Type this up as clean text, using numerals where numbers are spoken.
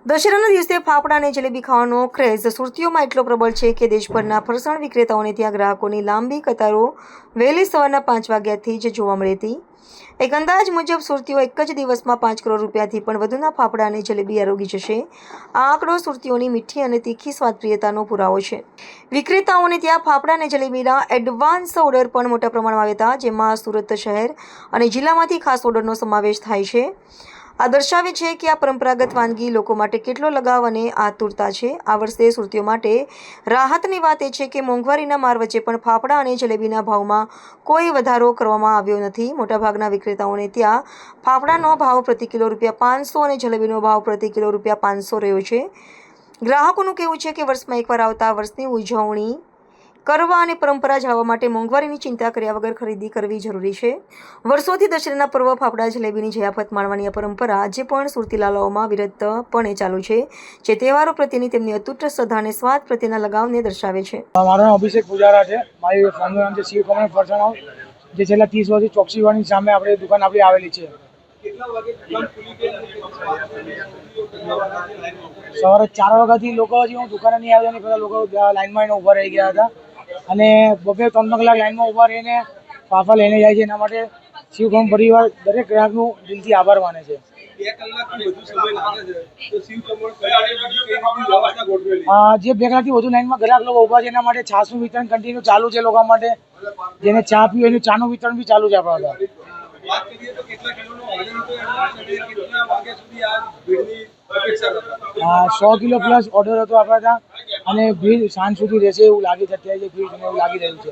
દશેરાના દિવસે ફાફડા અને જલેબી ખાવાનો ક્રેઝ સુરતીઓમાં એટલો પ્રબળ છે કે દેશભરના ફરસાણ વિક્રેતાઓને ત્યાં ગ્રાહકોની લાંબી કતારો વહેલી સવારના 5 વાગ્યાથી જ જોવા મળી હતી. એક અંદાજ મુજબ સુરતીઓ એક જ દિવસમાં 5 કરોડ રૂપિયાથી પણ વધુના ફાફડા અને જલેબી આરોગી જશે. આ આંકડો સુરતીઓની મીઠી અને તીખી સ્વાદપ્રિયતાનો પુરાવો છે. વિક્રેતાઓને ત્યાં ફાફડા અને જલેબીના એડવાન્સ ઓર્ડર પણ મોટા પ્રમાણમાં આવ્યા હતા, જેમાં સુરત શહેર અને જિલ્લામાંથી ખાસ ઓર્ડરનો સમાવેશ થાય છે. આ દર્શાવે છે કે આ પરંપરાગત વાનગી લોકો માટે કેટલો લગાવ અને આતુરતા છે. આ વર્ષે સુરતીઓ માટે રાહતની વાત એ છે કે મોંઘવારીના માર વચ્ચે પણ ફાફડા અને જલેબીના ભાવમાં કોઈ વધારો કરવામાં આવ્યો નથી. મોટાભાગના વિક્રેતાઓને ત્યાં ફાફડાનો ભાવ પ્રતિ કિલો ₹500 અને જલેબીનો ભાવ પ્રતિ કિલો ₹500 રહ્યો છે. ગ્રાહકોનું કહેવું છે કે વર્ષમાં એકવાર આવતા વર્ષની ઉજવણી કરવા અને પરંપરા જાળવવા માટે મોંઘવારીની ચિંતા કર્યા વગર ખરીદી કરવી જરૂરી છે. વર્ષોથી દશેરાના પર્વ ફાફડા જલેબીની જયાફત માણવાની આ પરંપરા આજે પણ સુરતી લાલાઓમાં વિરતપણે ચાલુ છે, જે તહેવારો પ્રત્યેની તેમની અતૂટ શ્રદ્ધા અને સ્વાદ પ્રત્યેના લગાવને દર્શાવે છે. મારું નામ અભિષેક પૂજારા છે. મારી ફેમિલીનું નામ છે શિવ કમળ ફરસાણ હાઉસ, જે છેલ્લા 30 વર્ષથી ચોકસીવાની સામે આપણી દુકાન આપણી આવેલી છે. સવારે 4 વાગ્યાથી લોકો હજી હું દુકાને નહીં આવ્યા ને પહેલાં લોકો લાઈનમાં ઊભા રહી ગયા હતા અને 2-3 કલાક લાઈનમાં ઊભા રહીને ફાફા લઈને જાય છે. એના માટે શિવકમ પરિવાર દરેક ગ્રાહકનું દિલથી આભાર માને છે. 2 કલાકથી વધુ સમય લાગે છે તો શિવકમળ જે 2 કલાકથી વધુ લાઈનમાં ગ્રાહક લોકો ઊભા છે એના માટે છાશનું વિતરણ કન્ટિન્યુ ચાલુ છે. લોકો માટે જેને ચા પીવું એનું ચાનું વિતરણ બી ચાલુ છે આપણા ત્યાં. વાત કરીએ તો કેટલા કિલોનો ઓર્ડર હતો અને કેટલા વાગ્યા સુધી આ ભીડની અપેક્ષા કરતા? 100 કિલો પ્લસ ઓર્ડર હતો આપણા ત્યાં અને ભીડ સાંજ સુધી રહેશે એવું લાગી છે. અત્યારે જે ભીડ એવું લાગી રહ્યું છે.